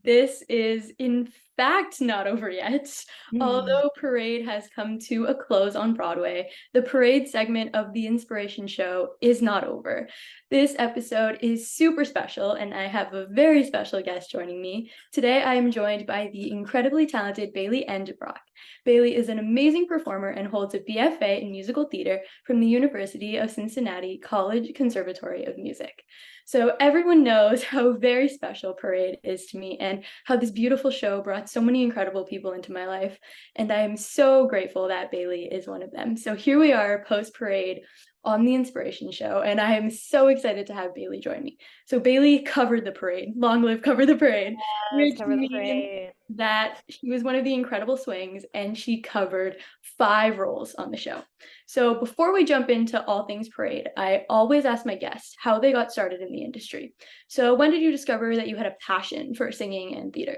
This is, in fact, not over yet. Mm. Although Parade has come to a close on Broadway, the Parade segment of the Inspiration Show is not over. This episode is super special, and I have a very special guest joining me. Today, I am joined by the incredibly talented Bailee Endebrock. Bailee is an amazing performer and holds a BFA in musical theater from the University of Cincinnati College-Conservatory of Music. So everyone knows how very special Parade is to me and how this beautiful show brought so many incredible people into my life. And I am so grateful that Bailee is one of them. So here we are post Parade on the Inspiration Show, and I am so excited to have Bailee join me. So Bailee covered the parade. Long live Cover the Parade, Let's which cover the means parade. that she was one of the incredible swings and she covered 5 roles on the show. So before we jump into all things parade, I always ask my guests how they got started in the industry. So when did you discover that you had a passion for singing and theater?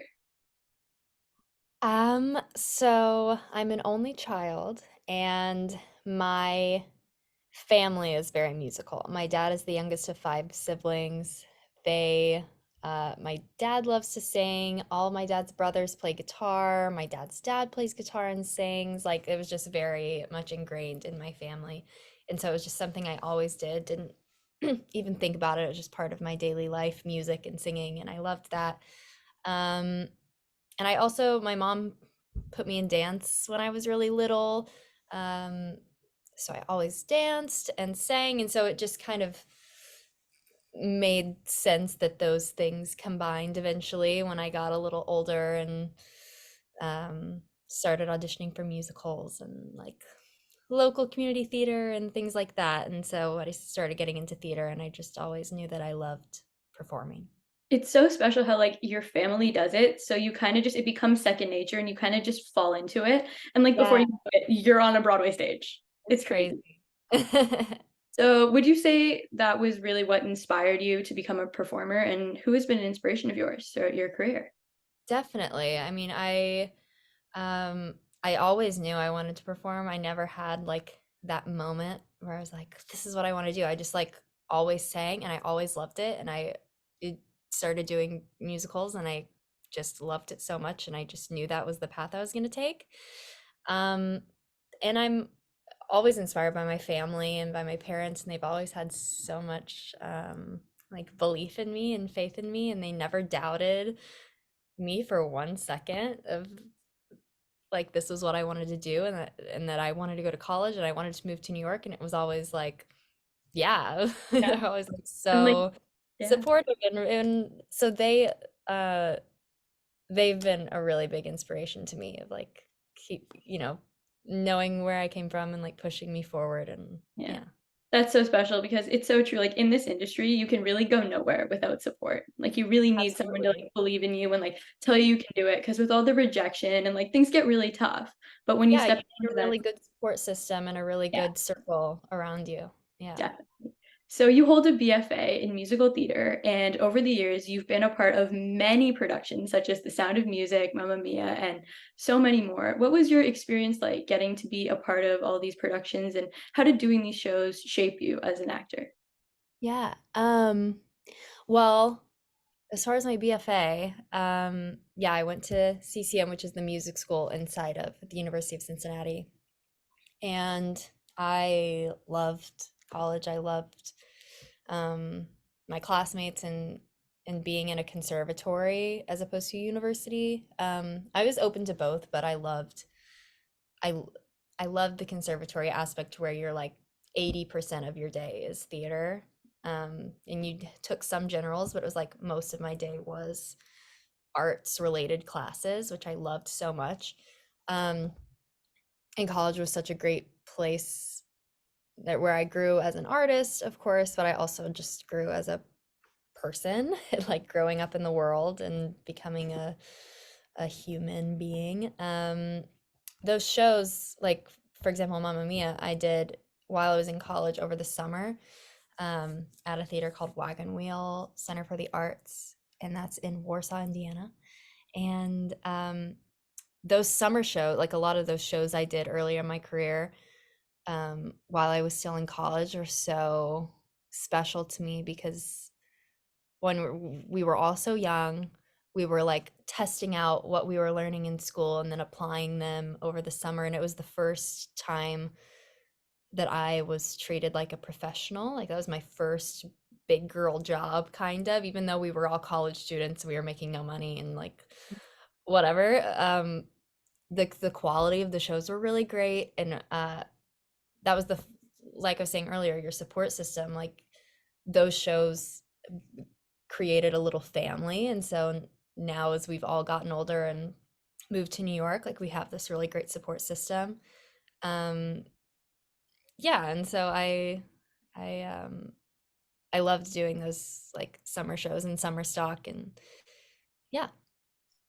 So I'm an only child and my family is very musical. My dad is the youngest of 5 siblings. They my dad loves to sing. All my dad's brothers play guitar. My dad's dad plays guitar and sings. Like it was just very much ingrained in my family. And so it was just something I always did. Didn't even think about it. It was just part of my daily life, music and singing, and I loved that. Um, and I also, my mom put me in dance when I was really little. Um, so I always danced and sang, and so it just kind of made sense that those things combined eventually when I got a little older and started auditioning for musicals and like local community theater and things like that. And so I started getting into theater, and I just always knew that I loved performing. It's so special how like your family does it. So you kind of just it becomes second nature and you kind of just fall into it. And like before Yeah, you know it, you're on a Broadway stage. it's It's crazy. crazy. So would you say that was really what inspired you to become a performer and who has been an inspiration of yours throughout your career? Definitely. I mean, I always knew I wanted to perform. I never had like that moment where I was like, this is what I want to do. I just like always sang and I always loved it. And it started doing musicals and I just loved it so much. And I just knew that was the path I was going to take. Um, and I'm always inspired by my family and by my parents, and they've always had so much like belief in me and faith in me, and they never doubted me for 1 second of like this was what I wanted to do, and that I wanted to go to college and I wanted to move to New York, and it was always like, yeah, Yeah. they're always like And like, so yeah. supportive, and so uh they've been a really big inspiration to me of like keep, knowing where I came from and like pushing me forward and Yeah. yeah. That's so special because it's so true. Like in this industry, you can really go nowhere without support. Like you really need someone to like Absolutely. believe in you and like tell you you can do it. Because with all the rejection and like things get really tough. But when you Yeah, you step need into a that, really good support system and a really yeah, good circle around you. Yeah. definitely. So you hold a BFA in musical theater, and over the years, you've been a part of many productions such as The Sound of Music, Mamma Mia, and so many more. What was your experience like getting to be a part of all these productions, and how did doing these shows shape you as an actor? Yeah. Well, as far as my BFA, yeah, I went to CCM, which is the music school inside of the University of Cincinnati. And I loved college. I loved um, my classmates and being in a conservatory as opposed to university. I was open to both, but I I loved the conservatory aspect where you're like 80% of your day is theater. And you took some generals, but it was like most of my day was arts related classes, which I loved so much. Um, and college was such a great place that where I grew as an artist, of course, but I also just grew as a person, like growing up in the world and becoming a human being. Those shows, like for example, Mamma Mia, I did while I was in college over the summer at a theater called Wagon Wheel Center for the Arts, and that's in Warsaw, Indiana. And those summer shows, like a lot of those shows I did earlier in my career, while I was still in college, are so special to me because when we were all so young, we were like testing out what we were learning in school and then applying them over the summer. And it was the first time that I was treated like a professional. Like that was my first big girl job, kind of, even though we were all college students, we were making no money and like whatever. The quality of the shows were really great, and that was like I was saying earlier, your support system, like those shows created a little family. And so now as we've all gotten older and moved to New York, like we have this really great support system. Um, yeah, and so I I loved doing those like summer shows and summer stock and yeah.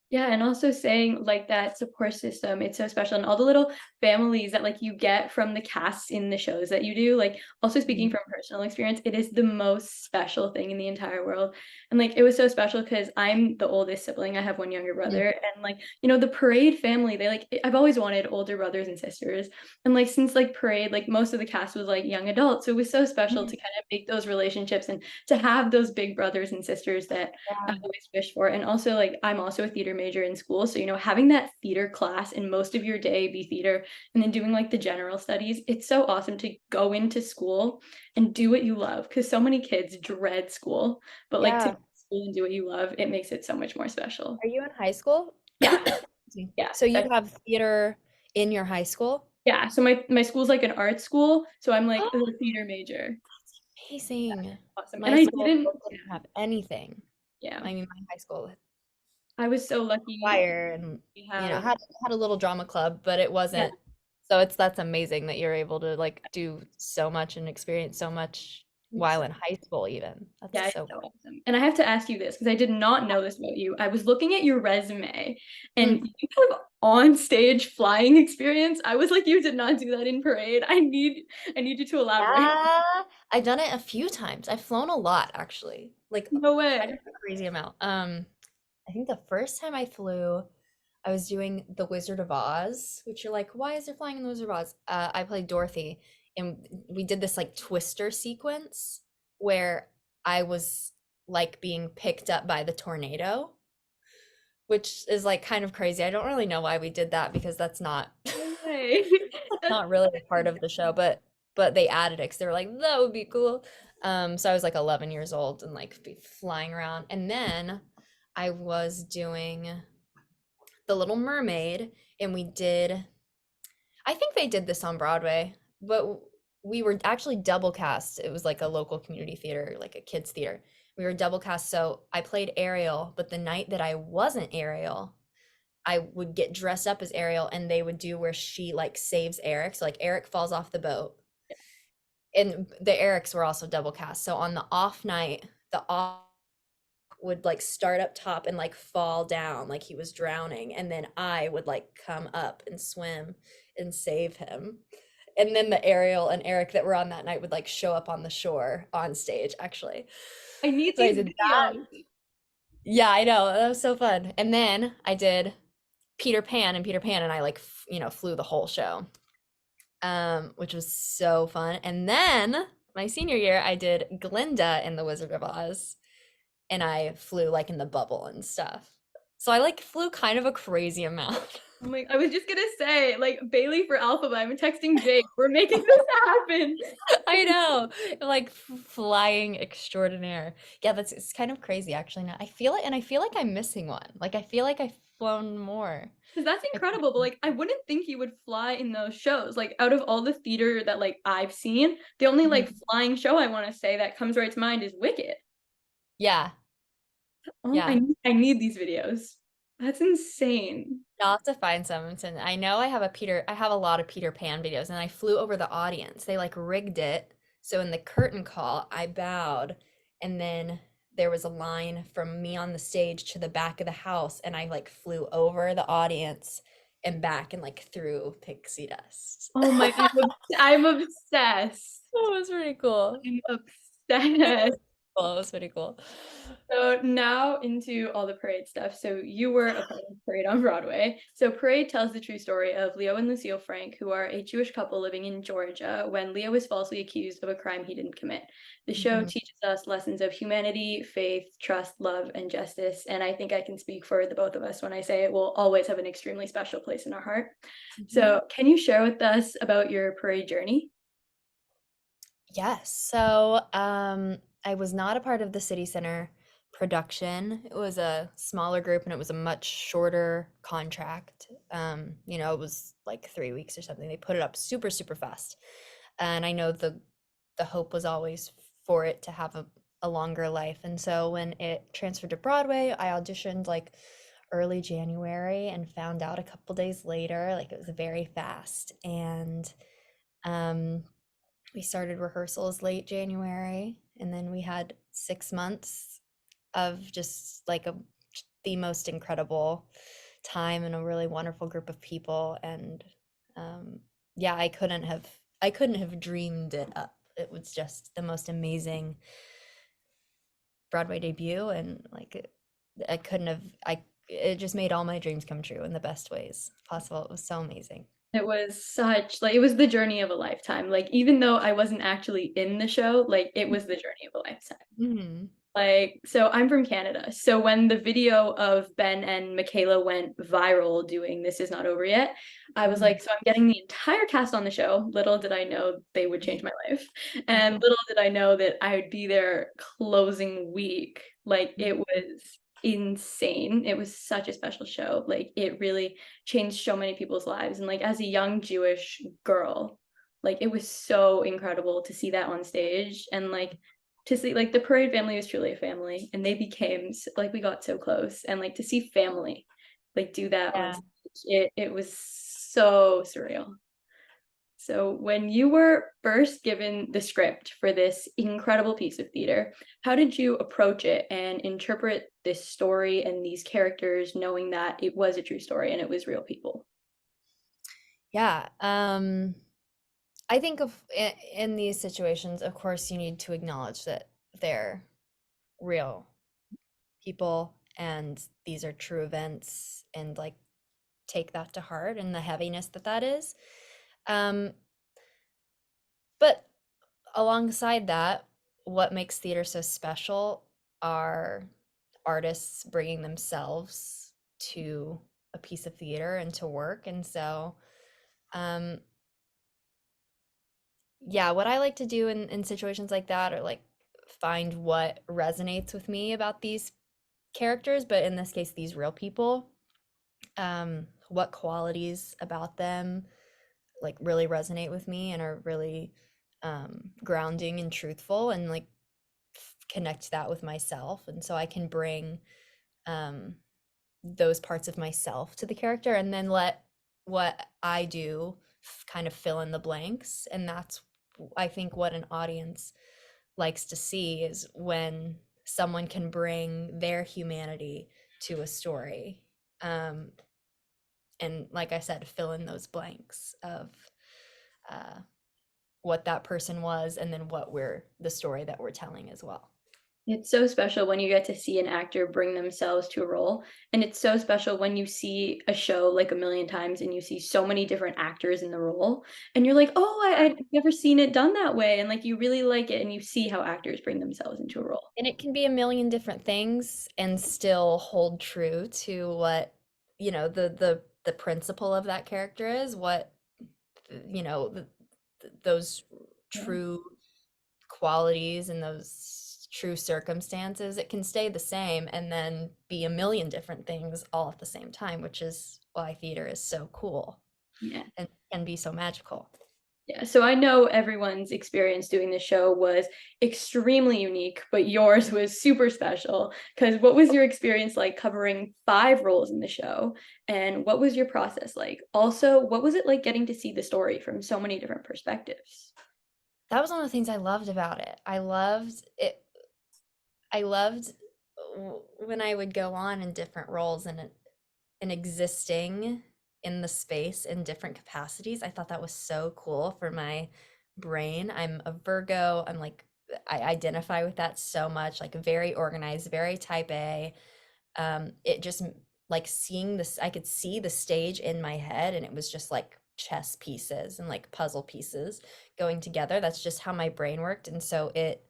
Yeah, and also saying like that support system, it's so special, and all the little families that like you get from the casts in the shows that you do. Like also speaking Mhm. from personal experience, it is the most special thing in the entire world. And like it was so special because I'm the oldest sibling. I have one younger Mhm. brother, and like the parade family, they like I've always wanted older brothers and sisters. And like since like parade, like most of the cast was like young adults. So it was so special Mhm. to kind of make those relationships and to have those big brothers and sisters that I Yeah. always wish for. And also, like, I'm also a theater major in school. So, having that theater class and most of your day be theater and then doing like the general studies, it's so awesome to go into school and do what you love because so many kids dread school. But like to go Yeah. to school and do what you love, it makes it so much more special. Are you in high school? Yeah. Yeah. So you have theater in your high school? Yeah. So my school's like an art school. So I'm like a theater major. Amazing. Awesome. And My I school didn't, didn't have anything. yeah. I mean, my high school had I was so lucky choir and we you know have, had a little drama club, but it yeah. wasn't. So it's that's amazing that you're able to like do so much and experience so much while in high school even. That's Yeah, it's so so awesome. And I have to ask you this because I did not know this about you. I was looking at your resume cool. and you have on stage flying experience. I was like, you did not do that in parade. I need you to elaborate. Yeah, I've done it a few times. I've flown a lot actually. Like No kind of way. a crazy amount. I think the first time I flew, I was doing The Wizard of Oz, which you're like, why is there flying in The Wizard of Oz? I played Dorothy, and we did this like twister sequence where I was like being picked up by the tornado, which is like kind of crazy. I don't really know why we did that because that's not No way. That's not really a part of the show, but they added it because they were like, that would be cool. So I was like 11 years old and like be flying around. And then I was doing The Little Mermaid, and we did, I think they did this on Broadway, but we were actually double cast. It was like a local community theater, like a kids theater. We were double cast. So I played Ariel, but the night that I wasn't Ariel, I would get dressed up as Ariel and they would do where she like saves Eric. So like Eric falls off the boat. And the Erics were also double cast. So on the off night, the off would like start up top and like fall down like he was drowning, and then I would like come up and swim and save him. And then the Ariel and Eric that were on that night would like show up on the shore on stage actually. I need So I these did that. videos. Yeah, I know. That was so fun. And then I did Peter Pan and I like flew the whole show. Which was so fun. And then my senior year I did Glinda in The Wizard of Oz, and I flew like in the bubble and stuff. So I like flew kind of a crazy amount. I'm like, I was just gonna say, like Bailee for Alphaba. I'm texting Jake. We're making this happen. I know, like flying extraordinaire. Yeah, that's it's kind of crazy actually. Now I feel it, and I feel like I'm missing one. Like I feel like I've flown more. Because that's incredible, but like I wouldn't think you would fly in those shows. Like out of all the theater that like I've seen, the only like Mhm. flying show I want to say that comes right to mind is Wicked. Yeah, Oh, yeah. I need these videos. That's insane. I'll have to find some. And I know I have a lot of Peter Pan videos, and I flew over the audience. They like rigged it. So in the curtain call, I bowed, and then there was a line from me on the stage to the back of the house, and I like flew over the audience and back and like threw pixie dust. Oh my, I'm obsessed. That was pretty cool. I'm obsessed. Cool. It was pretty cool. So now into all the parade stuff. So you were a part of Parade on Broadway. So Parade tells the true story of Leo and Lucille Frank, who are a Jewish couple living in Georgia when Leo was falsely accused of a crime he didn't commit. The show Mhm. teaches us lessons of humanity, faith, trust, love, and justice. And I think I can speak for the both of us when I say it will always have an extremely special place in our heart. Mhm. So can you share with us about your parade journey? Yes. So, I was not a part of the City Center production. It was a smaller group and it was a much shorter contract. It was like 3 weeks or something. They put it up super, super fast. And I know the hope was always for it to have a longer life. And so when it transferred to Broadway, I auditioned like early January and found out a couple days later, like it was very fast. And um we started rehearsals late January, and then we had 6 months of just like the most incredible time and a really wonderful group of people. And um, yeah, I couldn't have dreamed it up. It was just the most amazing Broadway debut, and I couldn't have. I It just made all my dreams come true in the best ways possible. It was so amazing. It was such like, it was the journey of a lifetime. Like, even though I wasn't actually in the show, like, it was the journey of a lifetime. Mhm. Like, so I'm from Canada. So when the video of Ben and Michaela went viral doing This Is Not Over Yet, I was Mhm. like, so I'm getting the entire cast on the show. Little did I know they would change my life. And little did I know that I would be there closing week. Like, it was insane. It was such a special show. Like, it really changed so many people's lives. And like, as a young Jewish girl, like, it was so incredible to see that on stage. And like, to see like the parade family was truly a family, and they became like, we got so close, and like to see family like do that on Yeah. stage, it was so surreal. So when you were first given the script for this incredible piece of theater, how did you approach it and interpret this story and these characters, knowing that it was a true story and it was real people? Yeah. I think in these situations, of course, you need to acknowledge that they're real people and these are true events, and like take that to heart and the heaviness that that is. Um, but alongside that, what makes theater so special are artists bringing themselves to a piece of theater and to work. And so, um, yeah, what I like to do in situations like that are like find what resonates with me about these characters, but in this case, these real people. What qualities about them like really resonate with me and are really grounding and truthful, and like connect that with myself. And so I can bring um, those parts of myself to the character and then let what I do kind of fill in the blanks. And that's, I think, what an audience likes to see is when someone can bring their humanity to a story. Um, and like I said, fill in those blanks of uh, what that person was and then what we're the story that we're telling as well. It's so special when you get to see an actor bring themselves to a role, and it's so special when you see a show like a million times and you see so many different actors in the role, and you're like, "Oh, I'd never seen it done that way," and, like, you really like it, and you see how actors bring themselves into a role. And it can be a million different things and still hold true to what, the principle of that character is, what, those Yeah. true qualities and those true circumstances. It can stay the same and then be a million different things all at the same time, which is why theater is so cool Yeah. and can be so magical. Yeah, so I know everyone's experience doing the show was extremely unique, but yours was super special. Because what was your experience like covering 5 roles in the show, and what was your process like? Also, what was it like getting to see the story from so many different perspectives? That was one of the things I loved about it. I loved when I would go on in different roles and existing in the space in different capacities. I thought that was so cool for my brain. I'm a Virgo. I'm like I identify with that so much, like very organized, very type A. It just like seeing this, I could see the stage in my head, and it was just like chess pieces and like puzzle pieces going together. That's just how my brain worked. And so it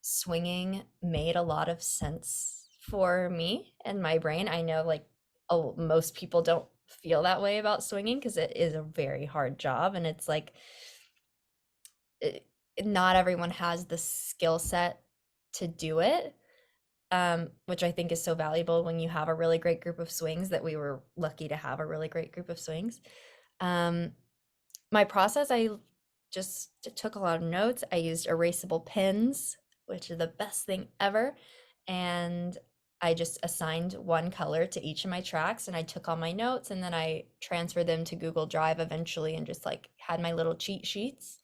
swinging made a lot of sense for me and my brain. I know like most people don't feel that way about swinging because it is a very hard job, and it's like it, not everyone has the skill set to do it, which I think is so valuable when you have a really great group of swings, that we were lucky to have a really great group of swings. Um, my process, I just took a lot of notes. I used erasable pens, which are the best thing ever. And I just assigned one color to each of my tracks, and I took all my notes and then I transferred them to Google Drive eventually and just like had my little cheat sheets.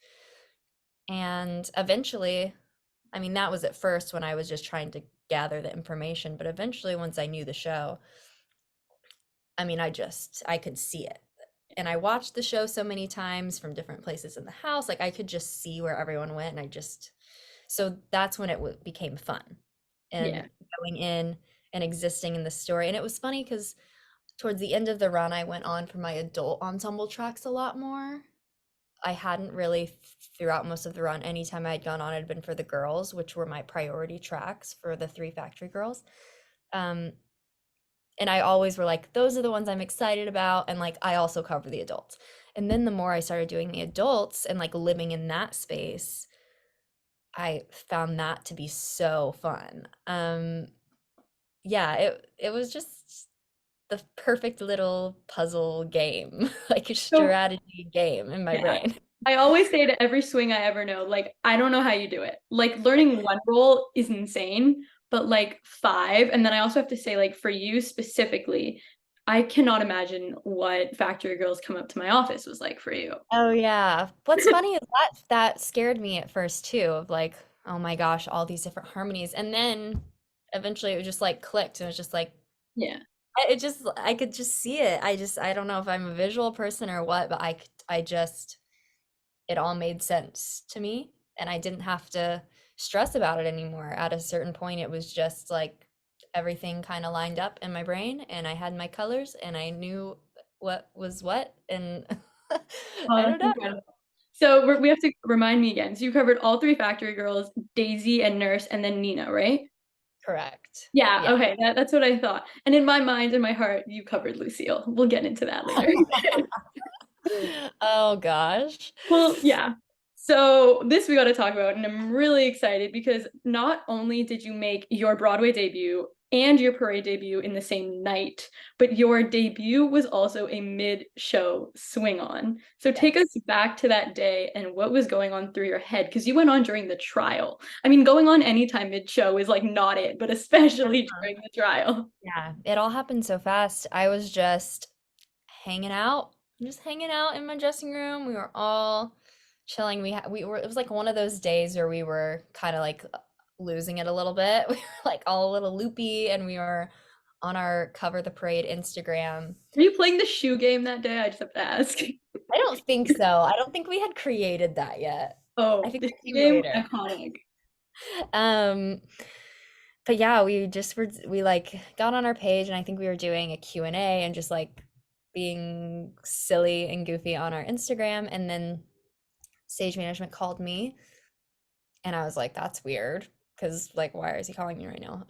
And eventually, I mean, that was at first when I was just trying to gather the information, but eventually, once I knew the show, I mean, I could see it. And I watched the show so many times from different places in the house. Like I could just see where everyone went. And so that's when it became fun Yeah. and going in and existing in the story. And it was funny because towards the end of the run, I went on for my adult ensemble tracks a lot more. I hadn't really throughout most of the run, anytime I had gone on, it had been for the girls, which were my priority tracks for the three factory girls. Um, and I always were like, those are the ones I'm excited about. And like, I also cover the adults. And then the more I started doing the adults and like living in that space, I found that to be so fun. Yeah, it was just the perfect little puzzle game, like a So strategy game in my yeah. brain. I always say to every swing I ever know, like, I don't know how you do it. Like, learning one roll is insane, but like five, and then I also have to say, like, for you specifically, I cannot imagine what Factory Girls Come Up to My Office was like for you. Oh yeah. What's funny is that scared me at first too, of like, oh my gosh, all these different harmonies. And then eventually it was just like clicked and it was just like Yeah. I could just see it. I don't know if I'm a visual person or what, but I just it all made sense to me, and I didn't have to stress about it anymore. At a certain point it was just like everything kind of lined up in my brain, and I had my colors and I knew what was what, and Oh, I don't that's know. incredible. So we have to remind me again. So you covered all three Factory Girls, Daisy and Nurse, and then Nina, right? Correct. Yeah, Yeah. okay, that's what I thought. And in my mind and my heart, you covered Lucille. We'll get into that later. Oh gosh. Well, yeah. So this we got to talk about, and I'm really excited because not only did you make your Broadway debut and your parade debut in the same night, but your debut was also a mid-show swing on. So take us Yes. back to that day and what was going on through your head because you went on during the trial. I mean, going on anytime mid-show is like not it, but especially during the trial. Yeah, it all happened so fast. I was hanging out, just hanging out in my dressing room. We were all chilling. We were it was like one of those days where we were kind of like losing it a little bit. We were like all a little loopy, and we were on our Cover the Parade Instagram. Were you playing the shoe game that day? I just have to ask. I don't think so. I don't think we had created that yet. I Oh, think the that shoe came game, later. iconic. Um, but yeah, we like got on our page, and I think we were doing a Q&A and just like being silly and goofy on our Instagram, and then stage management called me, and I was like, that's weird because like why is he calling me right now?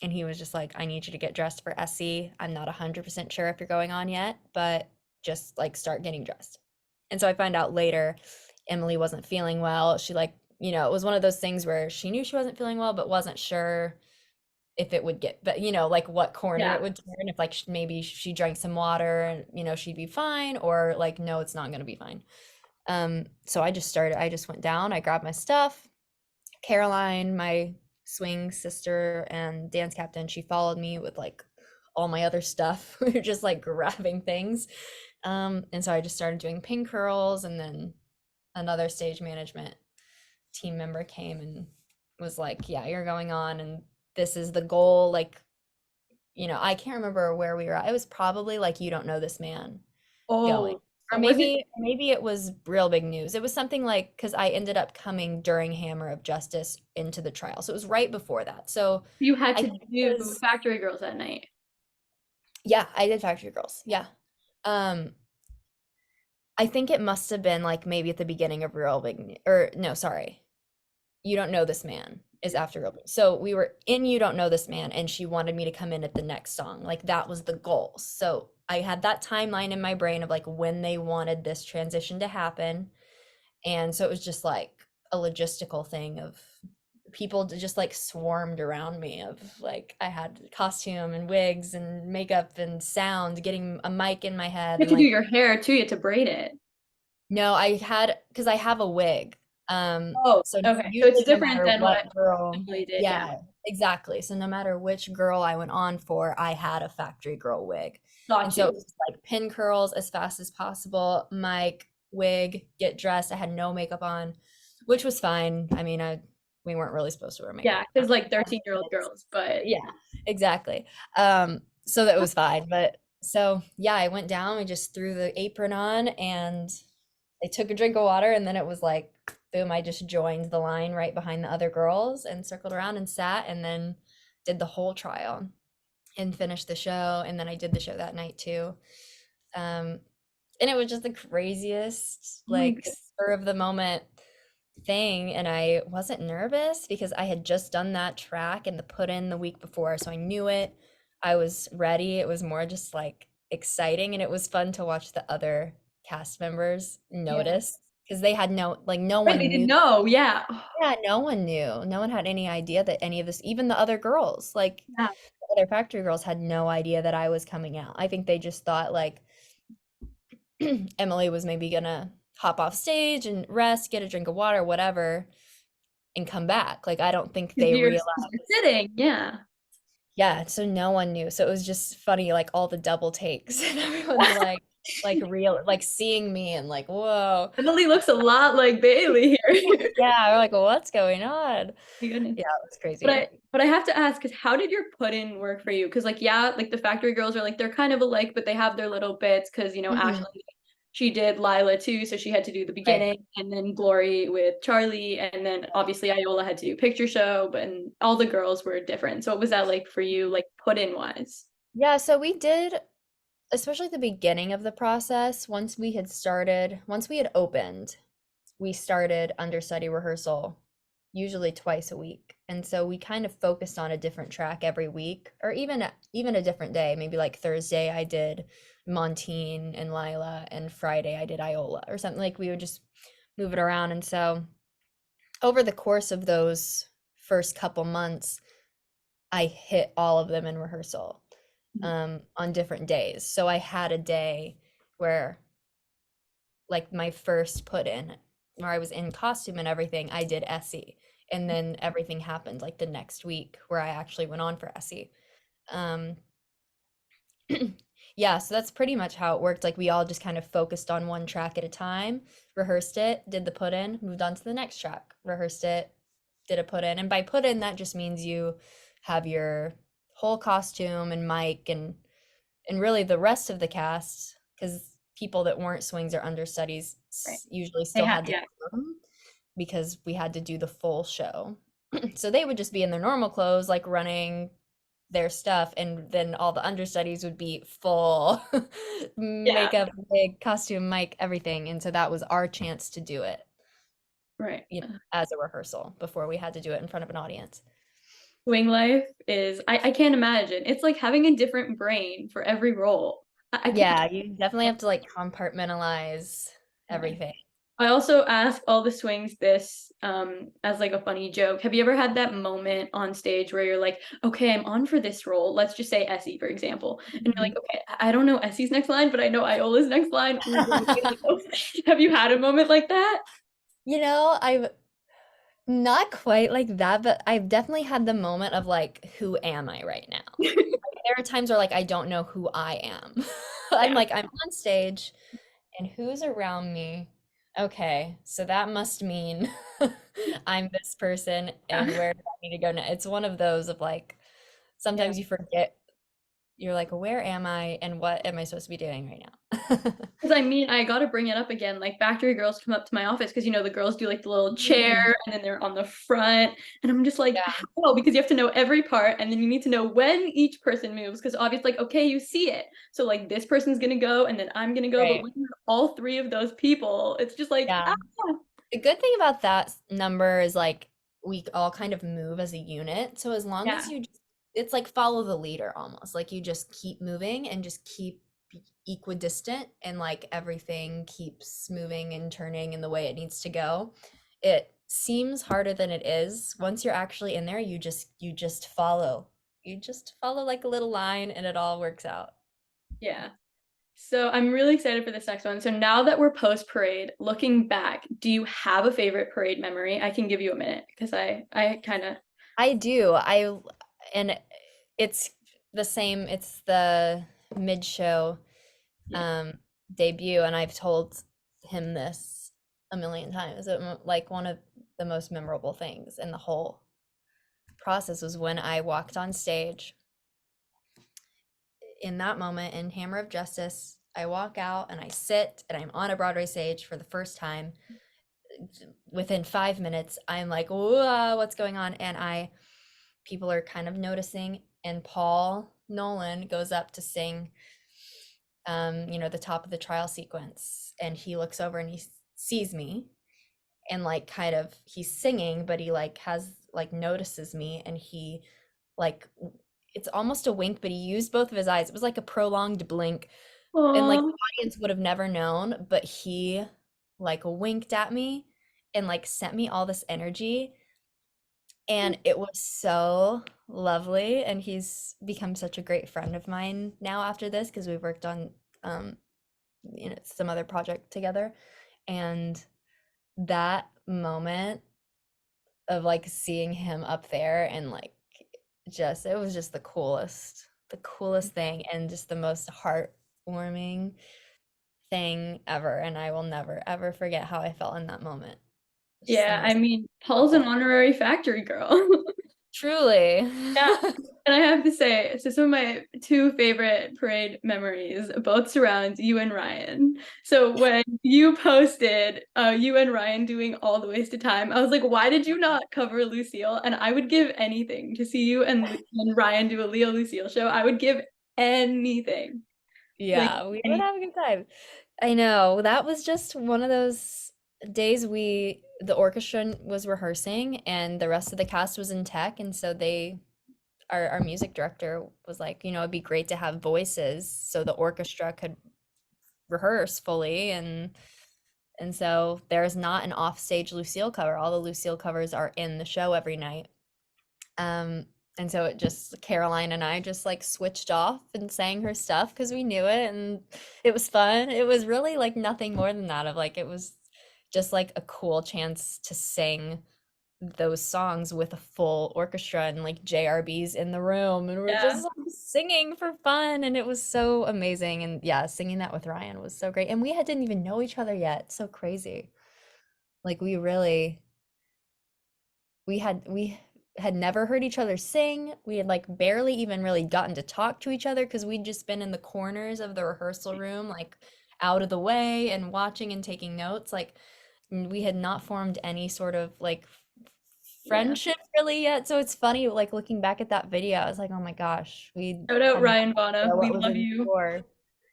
And he was just like, I need you to get dressed for SC. I'm not 100% sure if you're going on yet, but just like start getting dressed. And so I find out later Emily wasn't feeling well. She like, it was one of those things where she knew she wasn't feeling well but wasn't sure if it would get, but like what corner Yeah. it would turn, if like maybe she drank some water and she'd be fine, or like no, it's not going to be fine. So I just went down, I grabbed my stuff. Caroline, my swing sister and dance captain, she followed me with like all my other stuff. We were just like grabbing things. And so I just started doing pin curls, and then another stage management team member came and was like, yeah, you're going on, and this is the goal. Like, I can't remember where we were at. It was probably like, you don't know this man going. Oh, Or Was it maybe it was real big news. It was something like because I ended up coming during Hammer of Justice into the trial. So it was right before that. So you had I to think it do was, Factory Girls that night? yeah, I did Factory Girls. Yeah. Um, I think it must have been like maybe at the beginning of Real Big or no, sorry. You Don't Know This Man is after Real Big. So we were in You Don't Know This Man and she wanted me to come in at the next song. Like that was the goal. So I had that timeline in my brain of like when they wanted this transition to happen. And so it was just like a logistical thing of people just like swarmed around me of like I had costume and wigs and makeup and sound, getting a mic in my head You had and to do like your hair too, you had to braid it. no, I had because I have a wig. Oh, So okay. So it's usually no different matter than what what girl, Emily did. Yeah, yeah, exactly. So no matter which girl I went on for, I had a factory girl wig. And got so it you. was just like pin curls as fast as possible, mic, wig, get dressed. I had no makeup on, which was fine. I mean, we weren't really supposed to wear Yeah, makeup. because like As 13-year-old kids. girls, but Yeah, exactly. So that was fine. But so yeah, I went down, we just threw the apron on and I took a drink of water and then it was like boom, I just joined the line right behind the other girls and circled around and sat and then did the whole trial and finished the show and then I did the show that night too. Um and it was just the craziest oh my like goodness. spur of the moment thing and I wasn't nervous because I had just done that track and the put in the week before so I knew it. I was ready. It was more just like exciting and it was fun to watch the other cast members Yeah. notice because they had no like no Right, they one didn't knew. know. Yeah. Oh, Yeah, no one knew. No one had any idea that any of this, even the other girls, like yeah. the other factory girls had no idea that I was coming out. I think they just thought like Emily was maybe gonna hop off stage and rest, get a drink of water, whatever, and come back. Like I don't think Because they you're, realized. 'cause you're sitting. Yeah. Yeah, so no one knew. So it was just funny, like all the double takes and everyone's like real, like seeing me and like, whoa. Emily looks a lot like Bailey here. Yeah, we're like, what's going on? My goodness. Yeah, it was But crazy. I have to ask, because how did your put in work for you? Because like yeah, like the Factory Girls are like they're kind of alike, but they have their little bits. Because Mhm. Ashley, she did Lila too, so she had to do the Right. beginning, and then Glory with Charlie, and then obviously Iola had to do picture show, but and all the girls were different. So what was that like for you, like put in wise? Yeah, so we did, especially at the beginning of the process, once we had opened, we started understudy rehearsal usually twice a week. And so we kind of focused on a different track every week, or even a different day. Maybe like Thursday I did Montine and Lila, and Friday I did Iola or something. Like we would just move it around. And so over the course of those first couple months, I hit all of them in rehearsal on different days. So I had a day where, like, my first put in, where I was in costume and everything, I did Essie. And then everything happened like the next week where I actually went on for Essie. Um, yeah, so that's pretty much how it worked. Like, we all just kind of focused on one track at a time, rehearsed it, did the put in, moved on to the next track, rehearsed it, did a put in. And by put in, that just means you have your whole costume and mic and really the rest of the cast, because people that weren't swings or understudies Right. usually They still have had to yeah. come because we had to do the full show. So they would just be in their normal clothes, like running their stuff, and then all the understudies would be full Yeah. makeup, wig, costume, mic, everything. And so that was our chance to do it, Right. as a rehearsal before we had to do it in front of an audience. Wing life is I can't imagine. It's like having a different brain for every role. I can't. Yeah, you definitely have to like compartmentalize Yeah. everything. I also ask all the swings this as like a funny joke. Have you ever had that moment on stage where you're like, okay, I'm on for this role. Let's just say Essie, for example. And you're like, okay, I don't know Essie's next line, but I know Iola's next line. Ooh, what am I gonna do? Have you had a moment like that? I've not quite like that, but I've definitely had the moment of like, who am I right now? There are times where like I don't know who I am. I'm Yeah. like, I'm on stage and who's around me? Okay, so that must mean I'm this person and Yeah. where do I need to go now? It's one of those of like Yeah. sometimes you forget you're like, where am I and what am I supposed to be doing right now? Because I mean, I gotta bring it up again. Like factory girls come up to my office because you know the girls do like the little chair Mm. and then they're on the front, and I'm just like, Yeah, how? Because you have to know every part, and then you need to know when each person moves. Because obviously, like, okay, you see it, so like this person's gonna go, and then I'm gonna go, but right. when you're all three of those people, it's just like, Yeah. ah, The good thing about that number is like we all kind of move as a unit. So as long as yeah, you just, it's like follow the leader almost. Like you just keep moving and just keep equidistant and like everything keeps moving and turning in the way it needs to go. It seems harder than it is. Once you're actually in there, you just follow. You just follow like a little line and it all works out. yeah. So I'm really excited for this next one. So now that we're post parade, looking back, do you have a favorite parade memory? I can give you a minute because I kind of I do. And it's the same, it's the mid-show yeah. um debut and I've told him this a million times. Like one of the most memorable things in the whole process was when I walked on stage in that moment in Hammer of Justice. I walk out and I sit and I'm on a Broadway stage for the first time. Within 5 minutes, I'm like, whoa, what's going on? And people are kind of noticing, and Paul Nolan goes up to sing, the top of the trial sequence, and he looks over and he sees me, and like kind of he's singing, but he like has like notices me, and he like it's almost a wink, but he used both of his eyes. It was like a prolonged blink, and like Oh, the audience would have never known, but he like winked at me and like sent me all this energy, and it was so lovely, and he's become such a great friend of mine now after this because we've worked on um some other project together, and that moment of like seeing him up there and like just it was just the coolest thing and just the most heartwarming thing ever, and I will never ever forget how I felt in that moment. Just the yeah. I most mean, Paul's an beautiful. honorary factory girl. Truly. Yeah. And I have to say, so some of my two favorite parade memories both surround you and Ryan. So when you posted you and Ryan doing All the Ways to Time, I was like, why did you not cover Lucille? And I would give anything to see you and Ryan do a Leo Lucille show. I would give anything. Like Yeah, we would any have a good time. I know. That was just one of those days the orchestra was rehearsing and the rest of the cast was in tech, and so our music director was like, it'd be great to have voices so the orchestra could rehearse fully, and so there's not an offstage Lucille cover. All the Lucille covers are in the show every night. Um, and so it just Caroline and I just like switched off and sang her stuff because we knew it and it was fun. It was really like nothing more than that of like it was just like a cool chance to sing those songs with a full orchestra and like JRB's in the room and we're yeah. just like, singing for fun, and it was so amazing, and yeah, singing that with Ryan was so great, and didn't even know each other yet. So crazy. Like we had never heard each other sing. We had like barely even really gotten to talk to each other because we'd just been in the corners of the rehearsal room, like out of the way and watching and taking notes. Like we had not formed any sort of like Yeah. friendship really yet. So it's funny, like looking back at that video, I was like, oh my gosh, we Shout out had no Ryan Bono. idea We what was love in you. store.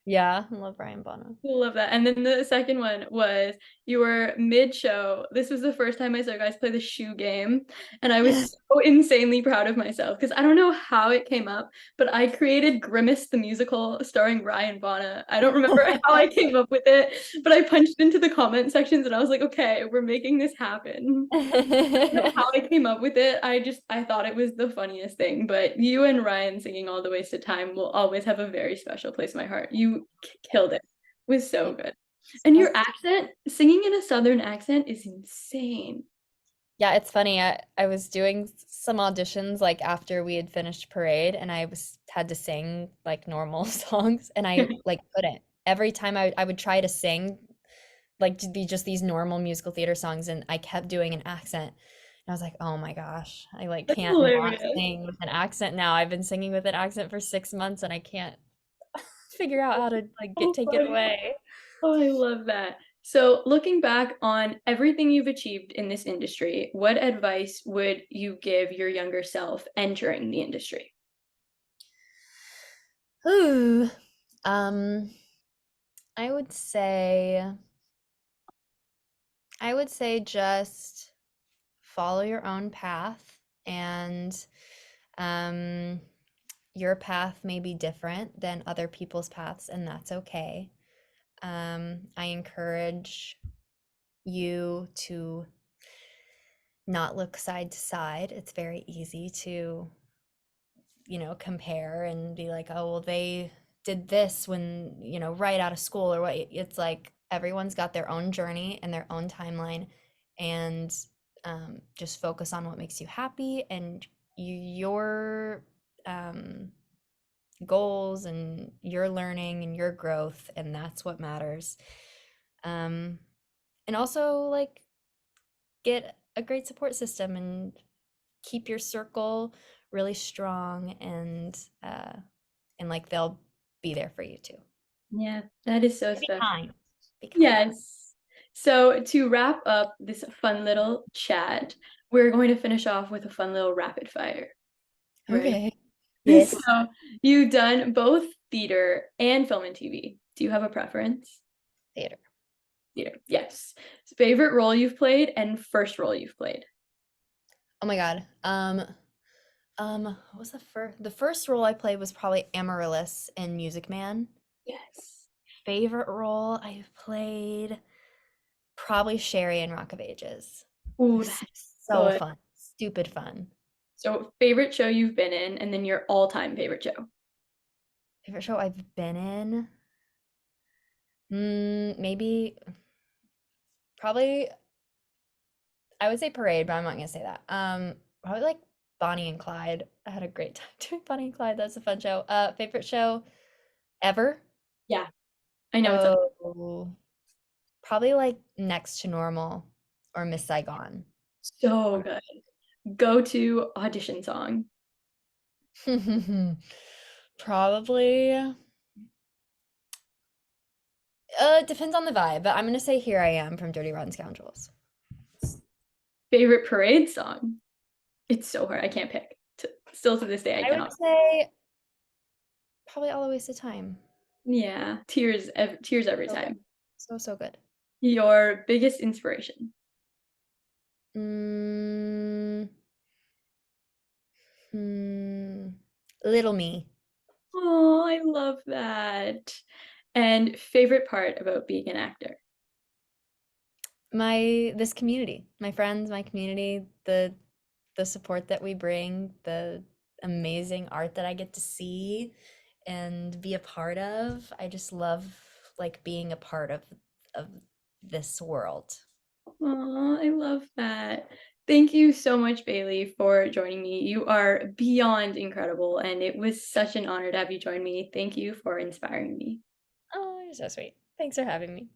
Yeah, I love Brian Bono. Love that. And then the second one was you were mid-show. This was the first time I saw you guys play the shoe game, and I was so insanely proud of myself because I don't know how it came up, but I created Grimace the musical starring Ryan Bono. I don't remember how I came up with it, but I punched into the comment sections and I was like, okay, we're making this happen. I don't know how I came up with it. I thought it was the funniest thing. But you and Ryan singing All the Ways to Time will always have a very special place in my heart. You killed it. It was so good. And your accent, singing in a southern accent is insane. Yeah, it's funny. I was doing some auditions like after we had finished parade and I was had to sing like normal songs and I like couldn't. Every time I would try to sing like to be just these normal musical theater songs and I kept doing an accent. I was like, oh my gosh, I like That's can't not hilarious. sing with an accent now. I've been singing with an accent for 6 months and I can't figure out how to like get So take it funny. away. Oh, I love that. So, looking back on everything you've achieved in this industry, what advice would you give your younger self entering the industry? Ooh. Um, I would say I would say just follow your own path and um your path may be different than other people's paths and that's okay. I encourage you to not look side to side. It's very easy to, compare and be like, oh, well, they did this when, right out of school or what. It's like everyone's got their own journey and their own timeline, and just focus on what makes you happy and your um, goals and your learning and your growth, and that's what matters. Um, and also, like, get a great support system and keep your circle really strong and like they'll be there for you too. Yeah, that is so Be special. kind. Be kind. Yes. So, to wrap up this fun little chat, we're going to finish off with a fun little rapid fire. Ready? Okay. Yes. So, you've done both theater and film and TV. Do you have a preference? Theater. Theater. Yes. Favorite role you've played and first role you've played? Oh my God. What was the first role I played was probably Amaryllis in Music Man. Yes. Favorite role I've played probably Sherry in Rock of Ages. It Ooh, was that's so good. fun. Stupid fun. So, favorite show you've been in, and then your all-time favorite show. Favorite show I've been in? Maybe probably I would say Parade, but I'm not gonna say that. Probably like Bonnie and Clyde. I had a great time doing Bonnie and Clyde. That's a fun show. Favorite show ever? Yeah, I know it's a Oh, probably like Next to Normal or Miss Saigon. so good. Go-to audition song. Probably. It depends on the vibe, but I'm gonna say Here I Am from Dirty Rotten Scoundrels. Favorite parade song. It's so hard. I can't pick. Still to this day, I I would cannot. say probably All a Waste of Time. Yeah, tears every So good. time. So, so good. Your biggest inspiration. Mm, hmm. Little Me. Oh, I love that. And favorite part about being an actor. My this community, my friends, my community, the support that we bring, the amazing art that I get to see and be a part of. I just love like being a part of this world. Oh, I love that. Thank you so much, Bailey, for joining me. You are beyond incredible, and it was such an honor to have you join me. Thank you for inspiring me. Oh, you're so sweet. Thanks for having me.